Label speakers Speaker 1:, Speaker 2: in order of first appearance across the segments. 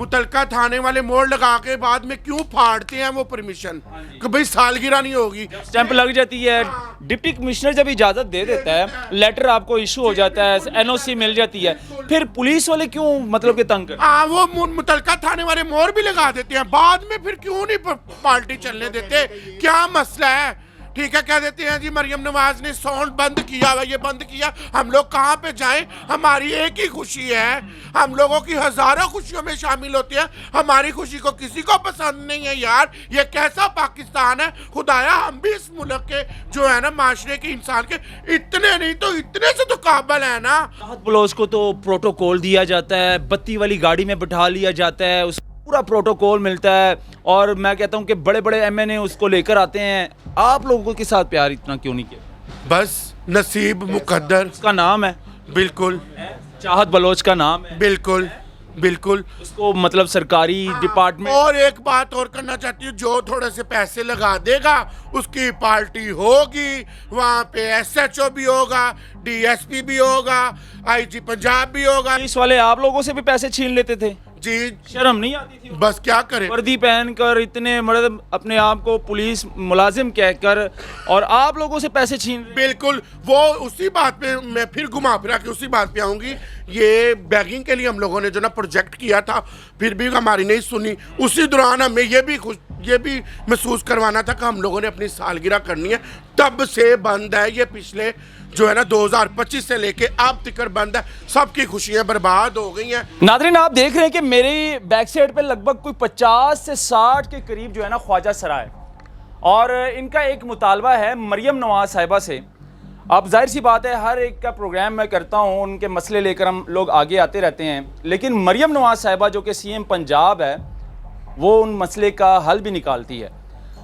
Speaker 1: मुतलका थाने वाले मोड़ लगा के बाद में क्यों फाड़ते हैं वो परमिशन कि भाई सालगिरह नहीं होगी,
Speaker 2: स्टैंप लग जाती है। डिप्टी कमिश्नर जब इजाज़त दे देता है, लेटर आपको इशू हो जाता है, एनओसी मिल जाती है, फिर पुलिस वाले क्यों मतलब कि तंग करते हैं?
Speaker 1: हाँ, वो मुतलका थाने वाले मोड़ भी लगा देते हैं, बाद में फिर क्यों नहीं पार्टी चलने देते? क्या मसला है? ठीक है, कह देते हैं जी मरियम नवाज ने साउंड बंद किया हुआ, ये बंद किया। हम लोग कहाँ पे जाएं? हमारी एक ही खुशी है, हम लोगों की हजारों खुशियों में शामिल होते हैं, हमारी खुशी को किसी को पसंद नहीं है। यार ये कैसा पाकिस्तान है? खुदाया हम भी इस मुल्क के जो है ना माशरे के इंसान के इतने नहीं तो इतने से तो काबिल है ना।
Speaker 2: राहत बलोच को तो प्रोटोकॉल दिया जाता है, बत्ती वाली गाड़ी में बिठा लिया जाता है, उस पूरा प्रोटोकॉल मिलता है, और मैं कहता हूँ कि बड़े बड़े एमएनए उसको लेकर आते हैं। आप लोगों के साथ प्यार इतना क्यों नहीं किया?
Speaker 1: बस नसीब मुकद्दर।
Speaker 2: उसका नाम है,
Speaker 1: बिल्कुल
Speaker 2: चाहत बलोच का नाम है,
Speaker 1: बिल्कुल बिल्कुल।
Speaker 2: उसको मतलब सरकारी डिपार्टमेंट।
Speaker 1: और एक बात और करना चाहती हूँ, जो थोड़े से पैसे लगा देगा उसकी पार्टी होगी, वहाँ पे एसएचओ भी होगा, डीएसपी भी होगा, आईजी पंजाब भी होगा।
Speaker 2: पुलिस वाले आप लोगों से भी पैसे छीन लेते थे,
Speaker 1: जी
Speaker 2: शर्म नहीं आती थी?
Speaker 1: बस क्या करें,
Speaker 2: वर्दी पहनकर इतने मतलब अपने आप को पुलिस मुलाजिम कहकर, और आप लोगों से पैसे छीन रहे।
Speaker 1: बिल्कुल। वो उसी बात पे मैं फिर घुमा फिरा के उसी बात पे आऊंगी। ये बैगिंग के लिए हम लोगों ने जो ना प्रोजेक्ट किया था, फिर भी हमारी नहीं सुनी। उसी दौरान हमें ये भी महसूस करवाना था कि हम लोगों ने अपनी सालगिरह करनी है, तब से बंद है ये। पिछले जो है ना 2025 से लेके अब तक बंद है, सबकी खुशियां बर्बाद हो गई हैं।
Speaker 2: नादरीन, आप देख रहे हैं कि मेरी बैक साइड पे लगभग कोई 50 से 60 के करीब जो है ना ख्वाजा सराय, और इनका एक मुतालबा है मरियम नवाज साहिबा से। अब जाहिर सी बात है, हर एक का प्रोग्राम मैं करता हूँ, उनके मसले लेकर हम लोग आगे आते रहते हैं, लेकिन मरियम नवाज साहिबा जो कि सीएम पंजाब है, वो उन मसले का हल भी निकालती है।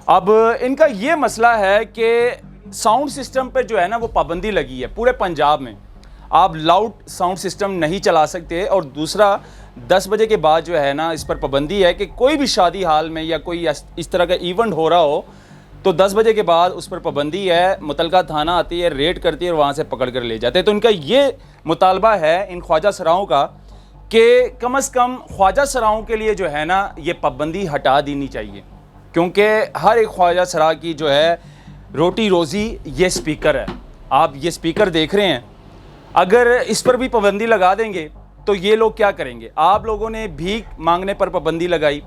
Speaker 2: अब इनका ये मसला है कि साउंड सिस्टम पे जो है ना वो पाबंदी लगी है पूरे पंजाब में, आप लाउड साउंड सिस्टम नहीं चला सकते। और दूसरा, 10 बजे के बाद जो है ना इस पर पाबंदी है कि कोई भी शादी हाल में या कोई इस तरह का इवेंट हो रहा हो तो 10 बजे के बाद उस पर पाबंदी है। मुतलका थाना आती है, रेड करती है और वहाँ से पकड़ कर ले जाते हैं। तो इनका ये मुतालबा है इन ख्वाजा सराओं का कि कम से कम ख्वाजा सराओं के लिए जो है ना ये पाबंदी हटा देनी चाहिए, क्योंकि हर एक ख्वाजा सरा की जो है रोटी रोज़ी ये स्पीकर है। आप ये स्पीकर देख रहे हैं, अगर इस पर भी पाबंदी लगा देंगे तो ये लोग क्या करेंगे? आप लोगों ने भीख मांगने पर पाबंदी लगाई,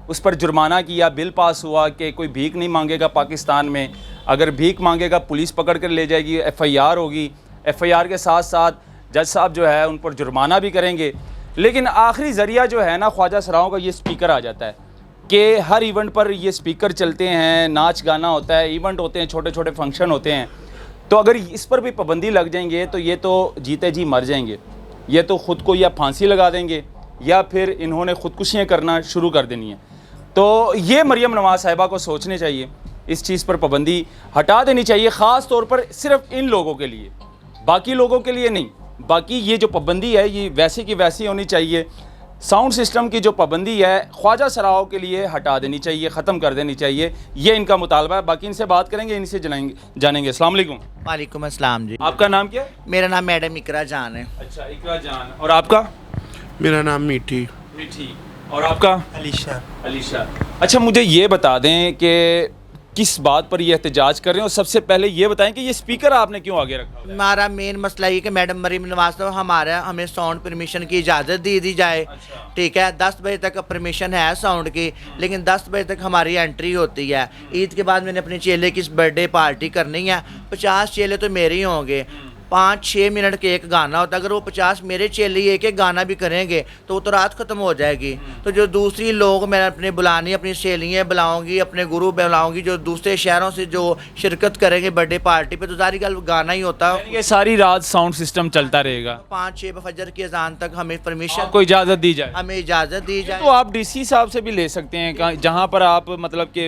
Speaker 2: उस पर जुर्माना किया, बिल पास हुआ कि कोई भीख नहीं मांगेगा पाकिस्तान में। अगर भीख मांगेगा पुलिस पकड़ कर ले जाएगी, एफआईआर होगी, एफआईआर के साथ साथ जज साहब जो है उन पर जुर्माना भी करेंगे। लेकिन आखिरी ज़रिया जो है ना ख्वाजा सराओं का ये स्पीकर आ जाता है कि हर इवेंट पर ये स्पीकर चलते हैं, नाच गाना होता है, इवेंट होते हैं, छोटे छोटे फंक्शन होते हैं। तो अगर इस पर भी पाबंदी लग जाएंगे तो ये तो जीते जी मर जाएंगे, ये तो ख़ुद को या फांसी लगा देंगे या फिर इन्होंने ख़ुदकुशियाँ करना शुरू कर देनी है। तो ये मरियम नवाज साहिबा को सोचने चाहिए, इस चीज़ पर पाबंदी हटा देनी चाहिए, ख़ास तौर पर सिर्फ इन लोगों के लिए, बाकी लोगों के लिए नहीं। बाकी ये जो पाबंदी है ये वैसी की वैसी होनी चाहिए। साउंड सिस्टम की जो पाबंदी है ख्वाजा सराओं के लिए हटा देनी चाहिए, ख़त्म कर देनी चाहिए, ये इनका मुतालबा है। बाकी इनसे बात करेंगे, इनसे जानेंगे। अस्सलाम वालेकुम।
Speaker 3: वालेकुम अस्सलाम जी।
Speaker 2: आपका नाम क्या है?
Speaker 3: मेरा नाम मैडम इकरा जान है।
Speaker 2: अच्छा, इकरा जान। और आपका?
Speaker 1: मेरा नाम मीठी।
Speaker 2: मीठी। और आपका?
Speaker 4: अलीशा।
Speaker 2: अलीशा। अच्छा, मुझे ये बता दें कि किस बात पर ये एहतजाज कर रहे हैं, और सबसे पहले ये बताएं कि ये स्पीकर आपने क्यों आगे रखा?
Speaker 3: हमारा मेन मसला ये कि मैडम मरीम नवाज साहब हमें साउंड परमिशन की इजाज़त दी जाए।
Speaker 2: अच्छा।
Speaker 3: ठीक है, 10 बजे तक परमिशन है साउंड की, लेकिन 10 बजे तक हमारी एंट्री होती है। ईद के बाद मैंने अपने चेले की बर्थडे पार्टी करनी है, 50 चेले तो मेरे ही होंगे। 5-6 मिनट के एक गाना होता है, अगर वो 50 मेरे चेले एक एक गाना भी करेंगे तो वो तो रात ख़त्म हो जाएगी। तो जो दूसरी लोग मैं अपने बुलानी, अपनी सहेलियाँ बुलाऊंगी, अपने गुरु बुलाऊंगी, जो दूसरे शहरों से जो शिरकत करेंगे बर्थडे पार्टी पे, तो सारी गल गाना ही होता है।
Speaker 2: ये सारी रात साउंड सिस्टम चलता रहेगा,
Speaker 3: 5-6 फजर की अजान तक हमें परमिशन,
Speaker 2: आपको इजाज़त दी जाए?
Speaker 3: हमें इजाज़त दी जाए।
Speaker 2: तो आप डीसी साहब से भी ले सकते हैं, जहाँ पर आप मतलब कि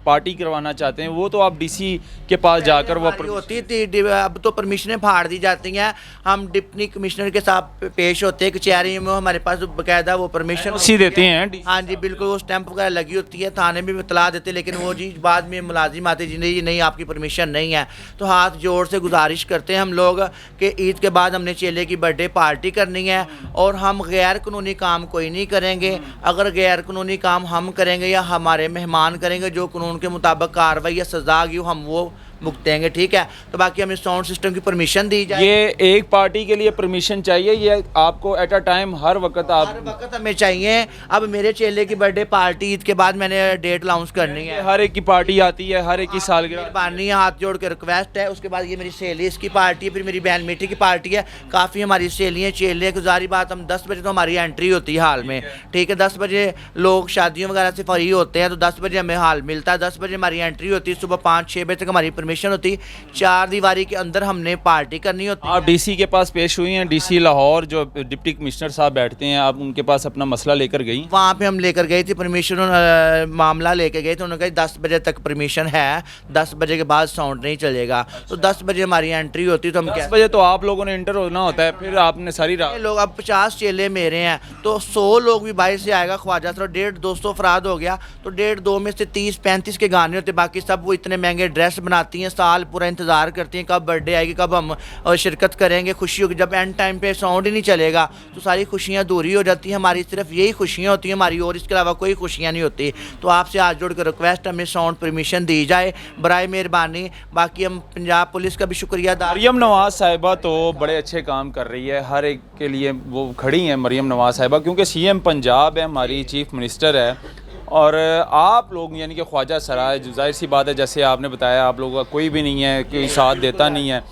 Speaker 2: पार्टी करवाना चाहते हैं, वो तो आप डीसी के पास जाकर वो
Speaker 3: होती थी, अब तो परमिशनें फाड़ मार दी जाती हैं। हम डिप्टी कमिश्नर के साथ पेश होते हैं कचहरी में, हमारे पास बाकायदा वो परमिशन
Speaker 2: उसी देते हैं।
Speaker 3: हाँ जी बिल्कुल, वो स्टैंप वगैरह लगी होती है, थाने में भी इतला देते हैं, लेकिन वो जी बाद में मुलाजिम आते जी नहीं आपकी परमिशन नहीं है। तो हाथ जोड़ से गुजारिश करते हैं हम लोग कि ईद के बाद हमने चेले की बर्थडे पार्टी करनी है और हम गैर कानूनी काम कोई नहीं करेंगे। अगर गैर कानूनी काम हम करेंगे या हमारे मेहमान करेंगे, जो कानून के मुताबिक कार्रवाई या सजा की हम वो भुगतेंगे, ठीक है। तो बाकी हमें साउंड सिस्टम की परमिशन दी जाए।
Speaker 2: ये एक पार्टी के लिए परमिशन चाहिए, ये आपको एट अ टाइम हर वक्त
Speaker 3: हर वक्त हमें चाहिए। अब मेरे चेले की बर्थडे पार्टी ईद के बाद मैंने डेट अनाउंस करनी है,
Speaker 2: हर एक की पार्टी आती है, हर एक की सालगिरह।
Speaker 3: मेहरबानी है, हाथ जोड़ के रिक्वेस्ट है। उसके बाद ये मेरी सहेली इसकी पार्टी है, फिर मेरी बहन मीठी की पार्टी है, काफ़ी हमारी सहेलियाँ चेले। गुजारी बात, हम 10 बजे तो हमारी एंट्री होती है हाल में, ठीक है। 10 बजे लोग शादियों वगैरह से फ्री होते हैं, तो 10 बजे हमें हाल मिलता है। 10 बजे हमारी एंट्री होती है, सुबह 5-6 बजे तक हमारी परमिशन होती है। 4 दीवारी के अंदर हमने पार्टी करनी होती है।
Speaker 2: आप डीसी के पास पेश हुई हैं, डीसी लाहौर जो डिप्टी कमिश्नर साहब बैठते हैं, आप उनके पास अपना मसला लेकर गई?
Speaker 3: वहाँ पे हम लेकर गए थे परमिशन, मामला लेकर गए थे। उन्होंने कहा 10 बजे तक परमिशन है, 10 बजे के बाद साउंड नहीं चलेगा। तो 10 बजे हमारी एंट्री होती, तो हम
Speaker 2: 10 बजे तो आप लोगों ने इंटर होना होता है, फिर आपने सारी रात
Speaker 3: लोग, अब 50 चेले मेरे हैं तो 100 लोग भी बाहर से आएगा। ख्वाजा सर 150-200 अफराद हो गया, तो 150-2 में से 30-35 के गाने होते, बाकी सब वो इतने महंगे ड्रेस बनाती हैं, साल पूरा इंतज़ार करती हैं कब बर्थडे आएगी, कब हम शिरकत करेंगे, खुशी होगी। जब एंड टाइम पे साउंड ही नहीं चलेगा तो सारी खुशियाँ दूरी हो जाती हैं। हमारी सिर्फ यही खुशियाँ होती हैं हमारी, और इसके अलावा कोई खुशियाँ नहीं होती। तो आपसे हाथ जोड़ कर रिक्वेस्ट, हमें साउंड परमिशन दी जाए बराए मेहरबानी। बाकी हम पंजाब पुलिस का भी शुक्रिया अदा।
Speaker 2: मरियम नवाज साहिबा तो बड़े अच्छे काम कर रही है, हर एक के लिए वो खड़ी हैं मरियम नवाज साहिबा, क्योंकि सीएम पंजाब है, हमारी चीफ मिनिस्टर है। और आप लोग यानी कि ख्वाजा सराय, जो जाहिर सी बात है जैसे आपने बताया आप लोगों का कोई भी नहीं है, कोई साथ देता नहीं है,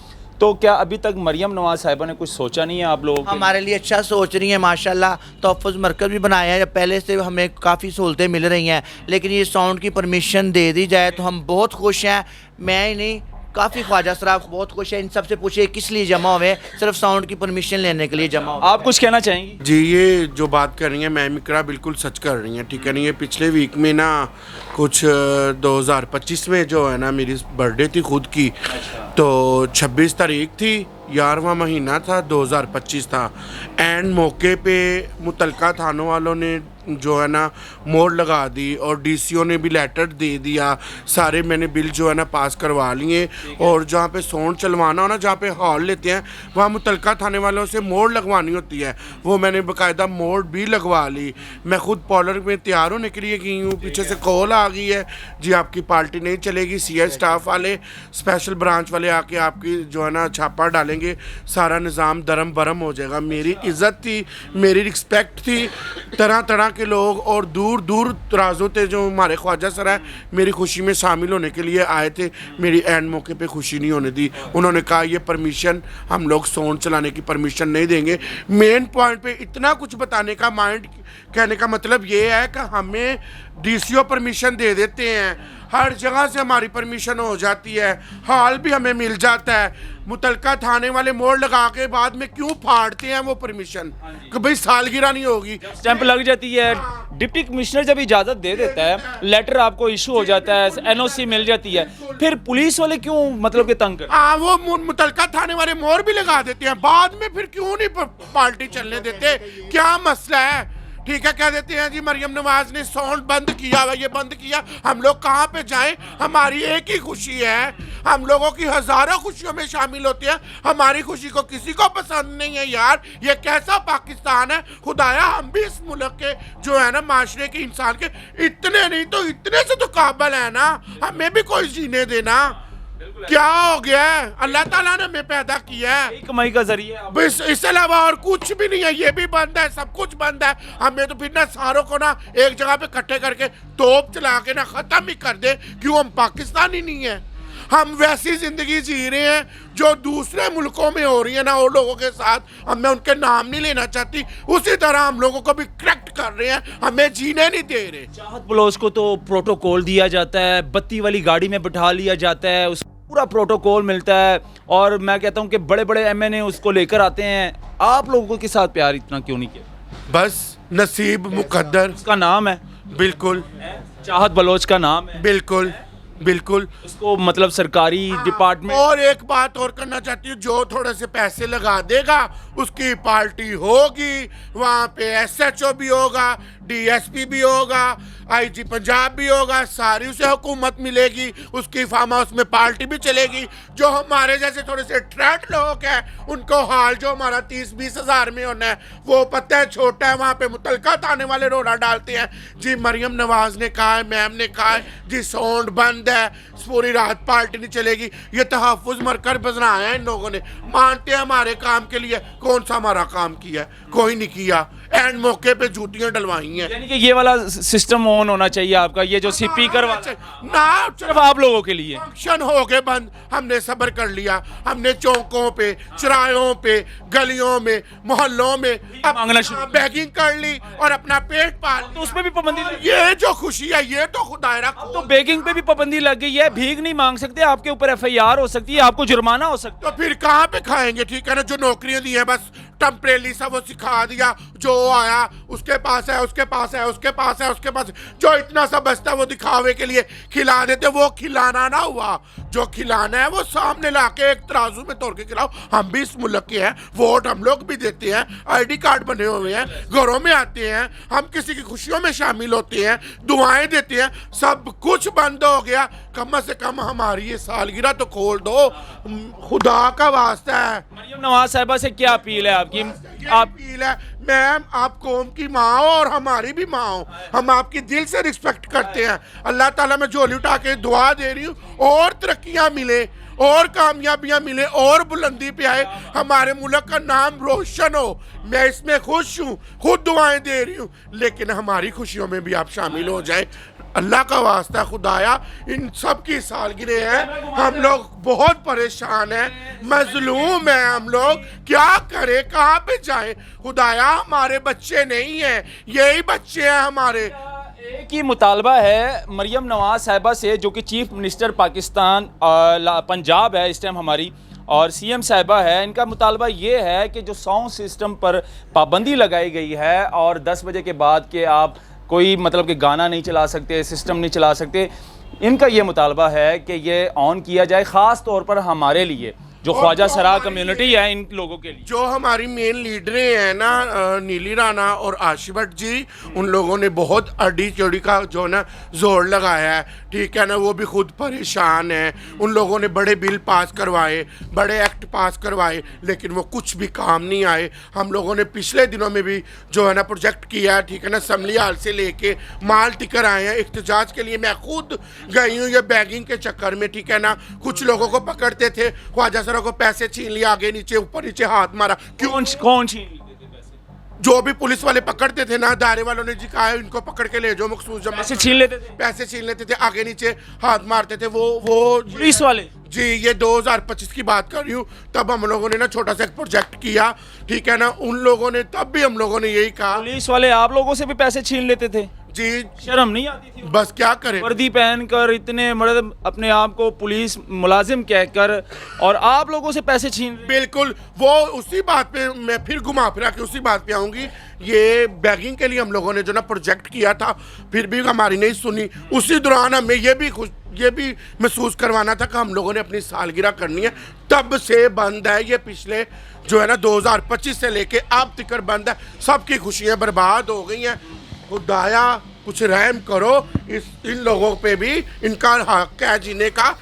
Speaker 2: तो क्या अभी तक मरियम नवाज साहिबा ने कुछ सोचा नहीं है आप लोगों के?
Speaker 3: हमारे लिए अच्छा सोच रही हैं माशाल्लाह। तोफ़ुज़ मरकज़ भी बनाया है, पहले से हमें काफ़ी सहूलतें मिल रही हैं, लेकिन ये साउंड की परमिशन दे दी जाए तो हम बहुत खुश हैं। मैं ही नहीं, काफ़ी ख्वाजा सराफ बहुत खुश है। इन सबसे पूछे किस लिए जमा हुए, सिर्फ साउंड की परमिशन लेने के लिए जमा हुए।
Speaker 2: आप कुछ कहना चाहेंगी?
Speaker 1: जी, ये जो बात कर रही हैं मैम इकरा बिल्कुल सच कर रही हैं, ठीक है। नहीं, ये पिछले वीक में ना कुछ 2025 में जो है ना मेरी बर्थडे थी खुद की, तो 26 तारीख थी, 11वां महीना था, 2025 था। एंड मौके पे मुतलका थानों वालों ने जो है ना मोड़ लगा दी और डीसीओ ने भी लेटर दे दिया, सारे मैंने बिल जो है ना पास करवा लिए। और जहाँ पे साउंड चलवाना हो ना, जहाँ पे हॉल लेते हैं, वहाँ मुतलका थाने वालों से मोड़ लगवानी होती है, वो मैंने बाकायदा मोड़ भी लगवा ली। मैं खुद पॉलर में तैयार होने के लिए गई हूँ, पीछे से कॉल आ गई है, जी आपकी पार्टी नहीं चलेगी, सीआई स्टाफ वाले, स्पेशल ब्रांच वाले आके आपकी जो है ना छापा डालेंगे, सारा निज़ाम दरम बरम हो जाएगा। मेरी इज़्ज़त थी, मेरी रिस्पेक्ट थी, तरह तरह के लोग और दूर दूर दराजों थे जो हमारे ख्वाजा सर है मेरी खुशी में शामिल होने के लिए आए थे। मेरी एंड मौके पे खुशी नहीं होने दी। उन्होंने कहा ये परमिशन हम लोग साउंड चलाने की परमिशन नहीं देंगे। मेन पॉइंट पे इतना कुछ बताने का माइंड कहने का मतलब ये है कि हमें डीसीओ परमिशन दे देते हैं, हर जगह से हमारी परमिशन हो जाती है, हॉल भी हमें मिल जाता है। मुतलका थाने वाले मोड़ लगा के बाद में क्यों फाड़ते हैं वो परमिशन कि भाई सालगिरह नहीं होगी,
Speaker 2: स्टैंप लग जाती है। डिप्टी कमिश्नर जब इजाज़त दे देता है, लेटर आपको इशू हो जाता है, एनओसी मिल जाती है, फिर पुलिस वाले क्यों मतलब कि तंग करते?
Speaker 1: हाँ, वो मुतलका थाने वाले मोड़ भी लगा देते हैं, बाद में फिर क्यों नहीं पार्टी चलने देते, क्या मसला है, ठीक है। कह देते हैं जी मरियम नवाज ने साउंड बंद किया हुआ, ये बंद किया, हम लोग कहाँ पे जाएं, हमारी एक ही खुशी है, हम लोगों की हजारों खुशियों में शामिल होते हैं, हमारी खुशी को किसी को पसंद नहीं है। यार ये कैसा पाकिस्तान है खुदाया, हम भी इस मुल्क के जो है ना माशरे के इंसान के इतने नहीं तो इतने से तो काबिल है ना, हमें भी कोई जीने देना। क्या हो गया है, अल्लाह ताला ने हमें पैदा किया है,
Speaker 2: कमाई का जरिए
Speaker 1: बस, इसके अलावा और कुछ भी नहीं है। ये भी बंद है, सब कुछ बंद है। हमें तो फिर ना सारों को ना एक जगह पे इकट्ठे करके तोप चला के ना खत्म ही कर दे, क्यों हम पाकिस्तानी नहीं है। हम वैसी जिंदगी जी रहे हैं जो दूसरे मुल्कों में हो रही है ना और लोगों के साथ, अब मैं उनके नाम नहीं लेना चाहती, उसी तरह हम लोगों को भी करेक्ट कर रहे हैं, हमें जीने नहीं दे रहे।
Speaker 2: चाहत बलोच को तो प्रोटोकॉल दिया जाता है, बत्ती वाली गाड़ी में बिठा लिया जाता है, उस पूरा प्रोटोकॉल मिलता है, और मैं कहता हूँ कि बड़े बड़े एमएनए उसको लेकर आते हैं। आप लोगों के साथ प्यार इतना क्यों नहीं किया?
Speaker 1: बस नसीब मुकद्दर,
Speaker 2: उसका नाम है,
Speaker 1: बिल्कुल
Speaker 2: चाहत बलोच का नाम है,
Speaker 1: बिल्कुल बिल्कुल।
Speaker 2: उसको मतलब सरकारी डिपार्टमेंट।
Speaker 1: और एक बात और करना चाहती हूँ, जो थोड़े से पैसे लगा देगा उसकी पार्टी होगी, वहाँ पे SHO भी होगा, DSP भी होगा, IG पंजाब भी होगा, सारी उसे हुकूमत मिलेगी, उसकी फार्म हाउस में पार्टी भी चलेगी। जो हमारे जैसे थोड़े से ट्रेंड लोग हैं उनको हाल जो हमारा 30-20 हज़ार में होना है वो पता है, छोटा है, वहाँ पे मुतलका थाने वाले रोड़ा डालते हैं। जी मरियम नवाज ने कहा है, मैम ने कहा है जी साउंड बंद है, पूरी रात पार्टी नहीं चलेगी। ये तहफ़्फ़ुज़ मरकर बनाया है इन लोगों ने, मानते हैं हमारे काम के लिए। कौन सा हमारा काम किया है? कोई नहीं किया। एंड मौके पे जूतियां डलवाई हैं।
Speaker 2: यानी कि ये वाला सिस्टम ऑन होना चाहिए आपका, ये जो स्पीकर वाला
Speaker 1: ना
Speaker 2: सिर्फ आप लोगों के लिए।
Speaker 1: फंक्शन हो गए बंद, हमने सब्र कर लिया। हमने चौकों पे, चौराहों पे, गलियों में, मोहल्लों में
Speaker 2: मांगना शुरू
Speaker 1: बैगिंग कर ली और अपना पेट पाल
Speaker 2: तो उसमें भी पाबंदी लगी।
Speaker 1: ये जो खुशी है ये तो खुदायरा
Speaker 2: तो बेगिंग पे भी पाबंदी लग गई है, भीख नहीं मांग सकते, आपके ऊपर FIR हो सकती है, आपको जुर्माना हो सकता
Speaker 1: तो फिर कहाँ पे खाएंगे? ठीक है ना, जो नौकरियां दी है बस टेम्परेली सा वो सिखा दिया, जो आया उसके पास है, उसके पास है, उसके पास है, उसके पास है। जो इतना सा बचता है वो दिखावे के लिए खिला देते, वो खिलाना ना हुआ। जो खिलाना है वो सामने लाके एक तराजू में तोड़ के खिलाओ। हम भी इस मुल्क के हैं, वोट हम लोग भी देते हैं, ID कार्ड बने हुए हैं, घरों में आते हैं, हम किसी की खुशियों में शामिल होते हैं, दुआएं देते हैं। सब कुछ बंद हो गया, कम से कम हमारी ये सालगिरह तो खोल दो, खुदा का वास्ता है।
Speaker 2: मरियम नवाज साहिबा से क्या अपील है आपकी?
Speaker 1: आप अपील है, मैम आप कौम की माँ हो और हमारी भी माँ हो, हम आपकी दिल से रिस्पेक्ट करते हैं। अल्लाह ताला मैं झोली उठा के दुआ दे रही हूँ, और तरक्कियाँ मिले, और कामयाबियाँ मिले, और बुलंदी पे आए, हमारे मुल्क का नाम रोशन हो। मैं इसमें खुश हूँ, खुद दुआएं दे रही हूँ, लेकिन हमारी खुशियों में भी आप शामिल हो जाए। अल्लाह का वास्ता खुदाया, इन सब की सालगिरह है, हम लोग बहुत परेशान हैं, मजलूम हैं हम लोग, क्या करें, कहाँ पे जाएं? खुदाया हमारे बच्चे नहीं हैं, यही बच्चे हैं हमारे।
Speaker 2: एक ही मुतालबा है मरियम नवाज साहिबा से, जो कि चीफ मिनिस्टर पाकिस्तान पंजाब है इस टाइम हमारी, और CM साहिबा है। इनका मुतालबा ये है कि जो साउंड सिस्टम पर पाबंदी लगाई गई है और 10 बजे के बाद के आप कोई मतलब कि गाना नहीं चला सकते, सिस्टम नहीं चला सकते, इनका ये मुतालबा है कि ये ऑन किया जाए, ख़ास तौर पर हमारे लिए जो ख्वाजा सरा कम्युनिटी है, इन लोगों के लिए।
Speaker 1: जो हमारी मेन लीडरें हैं ना, नीली राना और आशिफ भट्ट जी, उन लोगों ने बहुत अड़ी चौड़ी का जो ना जोर लगाया है, ठीक है ना, वो भी खुद परेशान हैं। उन लोगों ने बड़े बिल पास करवाए, बड़े एक्ट पास करवाए, लेकिन वो कुछ भी काम नहीं आए। हम लोगों ने पिछले दिनों में भी जो है ना प्रोजेक्ट किया है, ठीक है ना, असम्बली हाल से लेके माल टिकर आए हैं एहतजाज के लिए। मैं खुद गई हूँ ये बैगिंग के चक्कर में, ठीक है ना, कुछ लोगों को पकड़ते थे, ख्वाजा को पैसे छीन लिया, आगे नीचे ऊपर नीचे हाथ मारा।
Speaker 2: कौन छीन लेते थे पैसे?
Speaker 1: जो भी पुलिस वाले पकड़ते थे ना, दायरे वालों ने जी कहा है इनको पकड़ के ले जाओ, मखसूस जमा
Speaker 2: पैसे छीन लेते थे,
Speaker 1: पैसे छीन लेते थे, आगे नीचे हाथ मारते थे। वो
Speaker 2: पुलिस वाले
Speaker 1: जी, ये 2025 की बात कर रही हूँ, तब हम लोगों ने ना छोटा सा एक प्रोजेक्ट किया, ठीक है ना, उन लोगों ने तब भी हम लोगों ने यही कहा।
Speaker 2: पुलिस वाले आप लोगों से भी पैसे छीन लेते थे?
Speaker 1: जी,
Speaker 2: शर्म नहीं आती थी?
Speaker 1: बस क्या करें,
Speaker 2: वर्दी पहनकर इतने मतलब अपने आप को पुलिस मुलाजिम कहकर, और आप लोगों से पैसे छीन रहे।
Speaker 1: बिल्कुल। वो उसी बात पे मैं फिर घुमा फिरा के उसी बात पे आऊंगी। ये बैगिंग के लिए हम लोगों ने जो ना प्रोजेक्ट किया था, फिर भी हमारी नहीं सुनी। उसी दौरान हमें ये भी महसूस करवाना था कि हम लोगों ने अपनी सालगिरह करनी है, तब से बंद है ये। पिछले जो है ना 2025 से लेके अब तक बंद है। सबकी खुशियाँ बर्बाद हो गई हैं। खुदाया कुछ रहम करो, इन लोगों पे भी, इनका हक है जीने का।